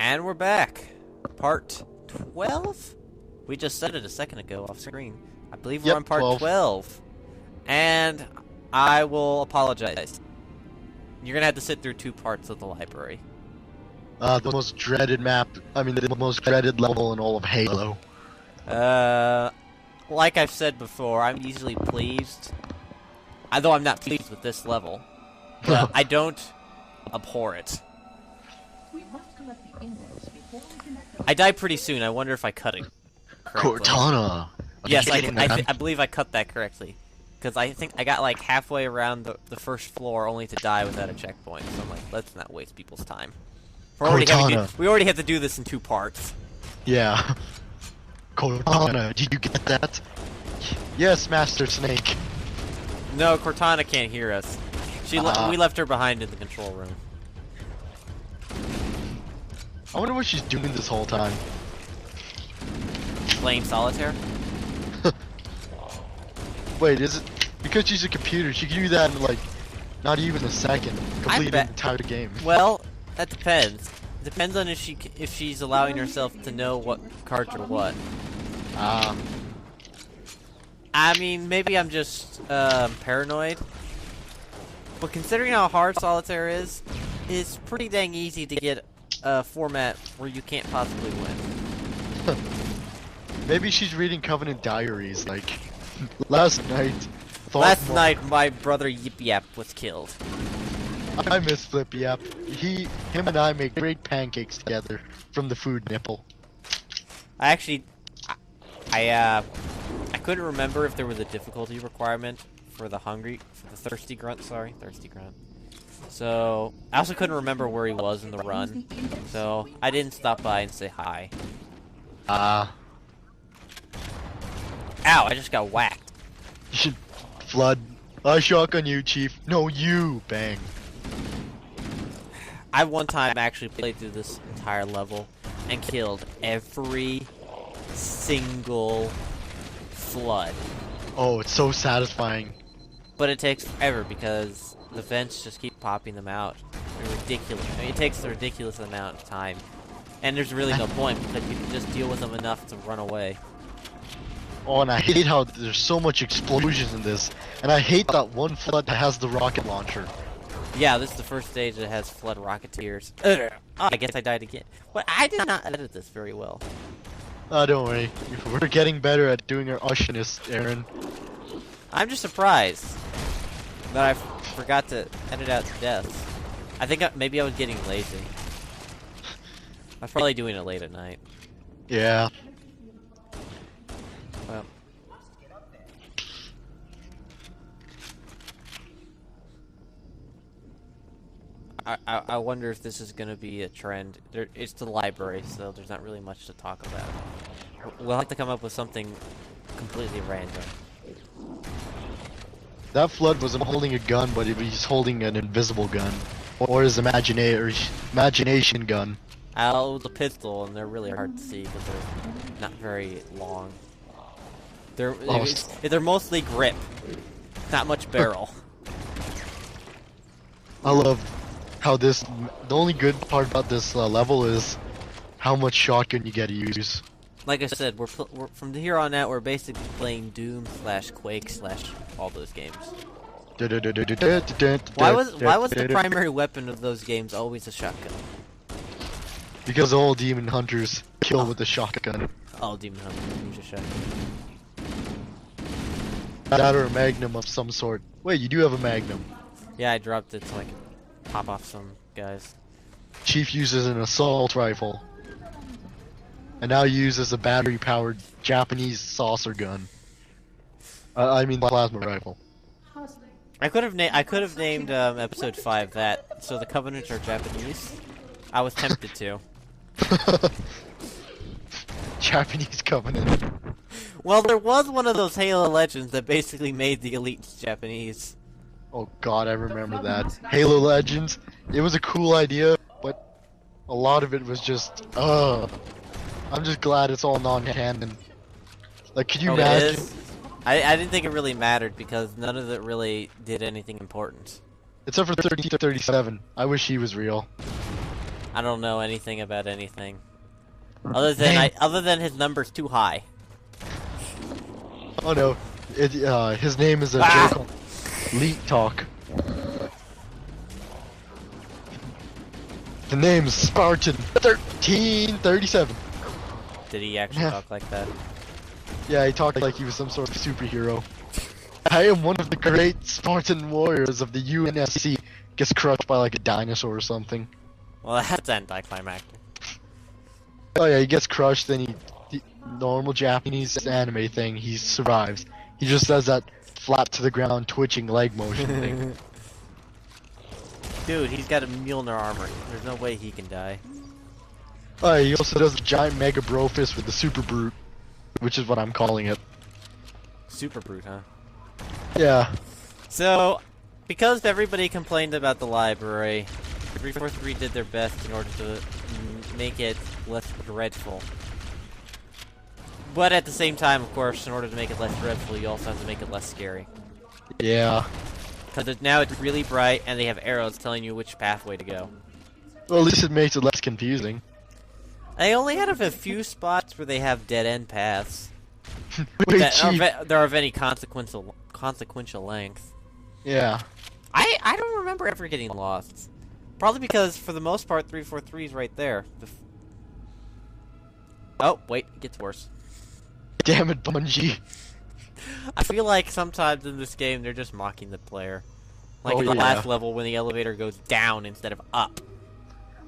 And we're back. Part 12? We just said it a second ago off screen. I believe we're on part 12. And I will apologize. You're gonna have to sit through 2 parts of the library. The most dreaded map, the most dreaded level in all of Halo. Like I've said before, I'm easily pleased. Although I'm not pleased with this level. But I don't abhor it. I die pretty soon. I wonder if I cut it correctly. Cortana! Yes, I believe I cut that correctly. Because I think I got like halfway around the first floor only to die without a checkpoint. So I'm like, let's not waste people's time. We already have to do this in 2 parts. Yeah. Cortana, did you get that? Yes, Master Snake. No, Cortana can't hear us. We left her behind in the control room. I wonder what she's doing this whole time. Playing solitaire? Wait, is it because she's a computer? She can do that in like not even a second. Complete an entire game. Well, that depends. It depends on if she's allowing herself to know what cards are what. I mean, maybe I'm just paranoid. But considering how hard solitaire is, it's pretty dang easy to get a format where you can't possibly win. Maybe she's reading Covenant Diaries, like last night. Last night, my brother Yip Yap was killed. I miss Flip Yap. Him and I make great pancakes together from the food nipple. I couldn't remember if there was a difficulty requirement for the thirsty grunt. Thirsty grunt. So I also couldn't remember where he was in the run, so I didn't stop by and say hi. Ow! I just got whacked. You should flood. I shotgun you, Chief. No, you bang. I one time actually played through this entire level and killed every single flood. Oh, it's so satisfying. But it takes forever because the vents just keep popping them out. They're ridiculous. I mean, it takes a ridiculous amount of time. And there's really no point because you can just deal with them enough to run away. Oh, and I hate how there's so much explosions in this. And I hate that one flood that has the rocket launcher. Yeah, this is the first stage that has flood rocketeers. Oh, I guess I died again. But I did not edit this very well. Don't worry. We're getting better at doing our ushiness, Aaron. I'm just surprised that I forgot to edit out the deaths. I think maybe I was getting lazy. I was probably doing it late at night. Yeah. Well. I wonder if this is going to be a trend. It's the library, so there's not really much to talk about. We'll have to come up with something completely random. That flood wasn't holding a gun, but he's holding an invisible gun. Or his imagination gun. It was a pistol, and they're really hard to see because they're not very long. They're mostly grip, not much barrel. I love how the only good part about this level is how much shotgun you get to use. Like I said, we're from here on out, we're basically playing Doom / Quake / all those games. Why was the primary weapon of those games always a shotgun? Because all demon hunters kill with a shotgun. All demon hunters use a shotgun. That or a magnum of some sort. Wait, you do have a magnum. Yeah, I dropped it so I could pop off some guys. Chief uses an assault rifle. And now uses a battery-powered Japanese saucer gun. I mean plasma rifle. I could have named episode 5 that. So the Covenants are Japanese. I was tempted to. Japanese Covenant. Well, there was one of those Halo Legends that basically made the elites Japanese. Oh god, I remember that. Halo Legends. It was a cool idea, but a lot of it was just, I'm just glad it's all non-canon. Like, could you imagine? It is? I didn't think it really mattered because none of it really did anything important. Except for 1337. I wish he was real. I don't know anything about anything. Other than his number's too high. Oh no, his name is a joke called Leak Talk. The name's Spartan 1337. Did he actually talk like that? Yeah, he talked like he was some sort of superhero. I am one of the great Spartan warriors of the UNSC. Gets crushed by like a dinosaur or something. Well, that's anticlimactic. Oh yeah, he gets crushed, then the normal Japanese anime thing, he survives. He just does that flat to the ground twitching leg motion thing. Dude, he's got a Mjolnir armor. There's no way he can die. Oh, he also does a giant Mega Bro Fist with the Super Brute, which is what I'm calling it. Super brute, huh? Yeah. So, because everybody complained about the library, 343 did their best in order to make it less dreadful. But at the same time, of course, in order to make it less dreadful, you also have to make it less scary. Yeah. Because now it's really bright, and they have arrows telling you which pathway to go. Well, at least it makes it less confusing. They only had a few spots where they have dead-end paths. Wait, that are of any consequential length. Yeah. I don't remember ever getting lost. Probably because, for the most part, 343 is right there. Oh, wait, it gets worse. Damn it, Bungie. I feel like sometimes in this game they're just mocking the player. Like Oh, in the yeah. last level when the elevator goes down instead of up.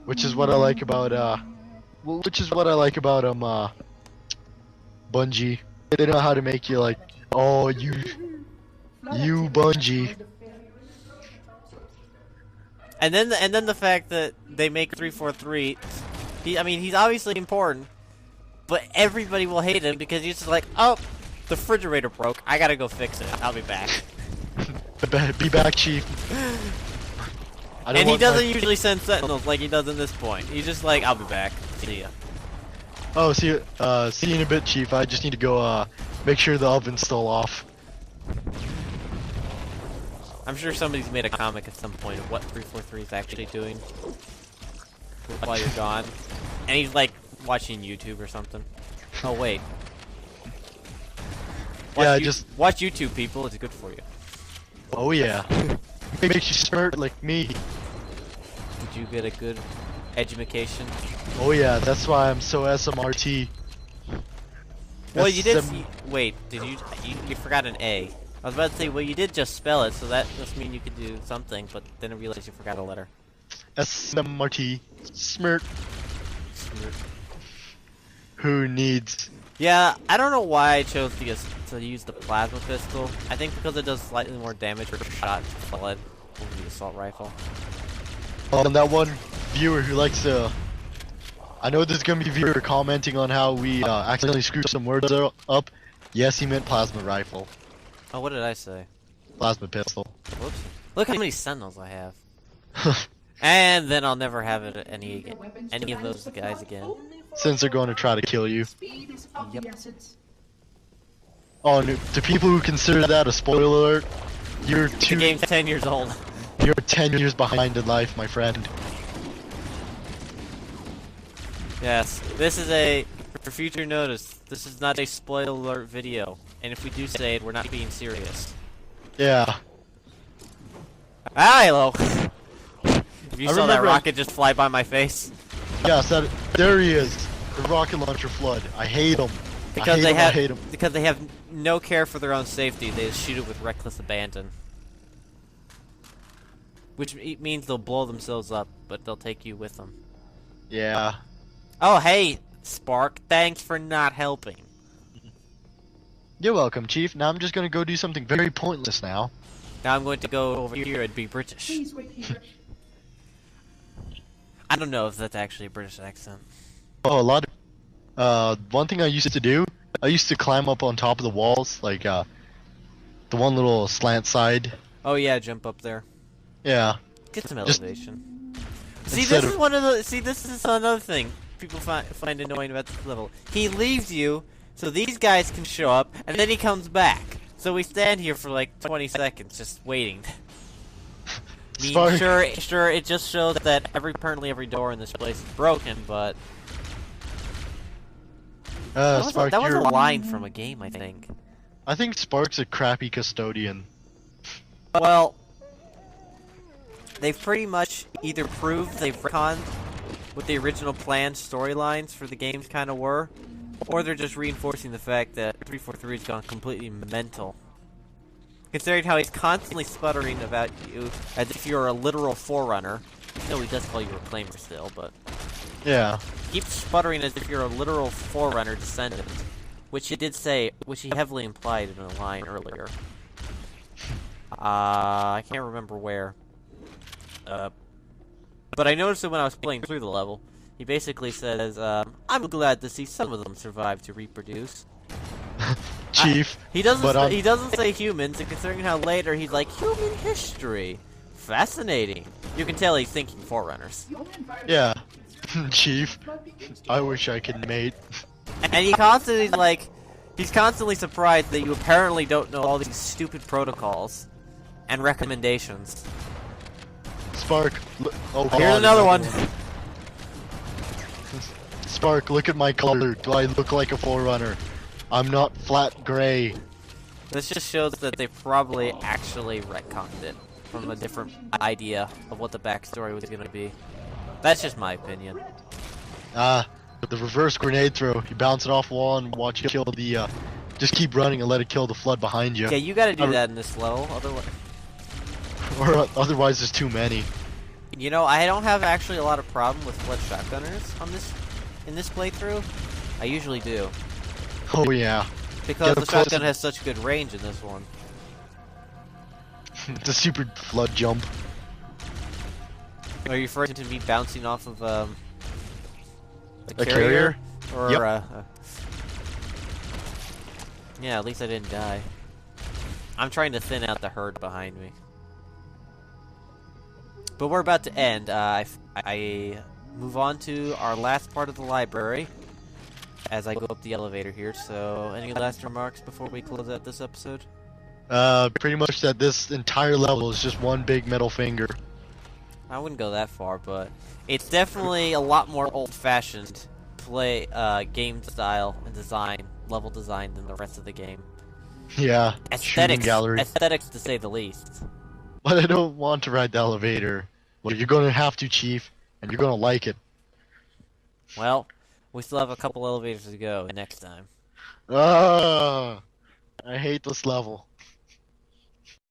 Which is what I like about Bungie. They know how to make you like, oh, you Bungie. And then the fact that they make 343, he's obviously important, but everybody will hate him because he's just like, oh, the refrigerator broke, I gotta go fix it, I'll be back. Be back, Chief. And he doesn't usually send sentinels like he does in this point. He's just like, I'll be back. See ya. Oh, see you in a bit, Chief. I just need to go make sure the oven's still off. I'm sure somebody's made a comic at some point of what 343 is actually doing while you're gone. And he's like watching YouTube or something. Oh wait. Watch YouTube, people. It's good for you. Oh yeah. It makes you smart like me. Did you get a good education? Oh yeah, that's why I'm so SMRT. Well, you did. Wait, did you forgot an A? I was about to say, well, you did just spell it, so that must mean you could do something, but then I realized you forgot a letter. SMRT. Smirt. Who needs? Yeah, I don't know why I chose to use the plasma pistol. I think because it does slightly more damage per shot to lead over the assault rifle. Oh, and that one viewer who likes to... I know there's gonna be a viewer commenting on how we accidentally screwed some words up. Yes, he meant plasma rifle. Oh, what did I say? Plasma pistol. Whoops. Look how many sentinels I have. And then I'll never have any of those guys again. Since they're going to try to kill you. Yep. Oh, and to people who consider that a spoiler alert, you're The game's 10 years old. You're 10 years behind in life, my friend. Yes, this is for future notice, this is not a spoiler alert video. And if we do say it, we're not being serious. Yeah. Ah, hello! If you saw that rocket just fly by my face. Yes, there he is. The rocket launcher flood. I hate him. Because I hate him. Because they have no care for their own safety, they just shoot it with reckless abandon. Which means they'll blow themselves up, but they'll take you with them. Yeah. Oh, hey, Spark, thanks for not helping. You're welcome, Chief. Now I'm just gonna go do something very pointless now. Now I'm going to go over here and be British. I don't know if that's actually a British accent. Oh, one thing I used to do, I used to climb up on top of the walls, like, the one little slant side. Oh yeah, jump up there. Yeah. Get some elevation. See, this is another thing people find annoying about this level. He leaves you, so these guys can show up, and then he comes back. So we stand here for like 20 seconds just waiting. mean, Spark. sure, it just shows that apparently every door in this place is broken, but... Spark, that was a line from a game, I think. I think Spark's a crappy custodian. Well, they've pretty much either proved they've retconned what the original planned storylines for the games kind of were, or they're just reinforcing the fact that 343 has gone completely mental. Considering how he's constantly sputtering about you as if you're a literal forerunner. No, he does call you a reclaimer still, but... Yeah. He keeps sputtering as if you're a literal forerunner descendant, which he did say, which he heavily implied in a line earlier. I can't remember where. But I noticed it when I was playing through the level. He basically says, I'm glad to see some of them survive to reproduce. Chief. He doesn't say humans, and considering how later he's like, human history. Fascinating. You can tell he's thinking forerunners. Yeah. Chief. I wish I could mate. And he constantly, like, he's constantly surprised that you apparently don't know all these stupid protocols and recommendations. Spark. Oh, here's another one. Spark, look at my color. Do I look like a forerunner? I'm not flat gray. This just shows that they probably actually retconned it from a different idea of what the backstory was going to be. That's just my opinion. The reverse grenade throw. You bounce it off the wall and watch it kill the, just keep running and let it kill the flood behind you. Yeah, you gotta do that in this level, otherwise... Or otherwise there's too many. You know, I don't have actually a lot of problem with flood shotgunners on in this playthrough. I usually do. Oh yeah. Because the shotgun has such good range in this one. The super flood jump. Are you referring to me bouncing off of, a carrier? Or, yep. Yeah, at least I didn't die. I'm trying to thin out the herd behind me. But we're about to end. I move on to our last part of the library as I go up the elevator here. So, any last remarks before we close out this episode? Pretty much that this entire level is just one big middle finger. I wouldn't go that far, but it's definitely a lot more old-fashioned game style and design, level design than the rest of the game. Yeah, aesthetics to say the least. But I don't want to ride the elevator. Well, you're going to have to, Chief, and you're going to like it. Well, we still have a couple elevators to go next time. I hate this level.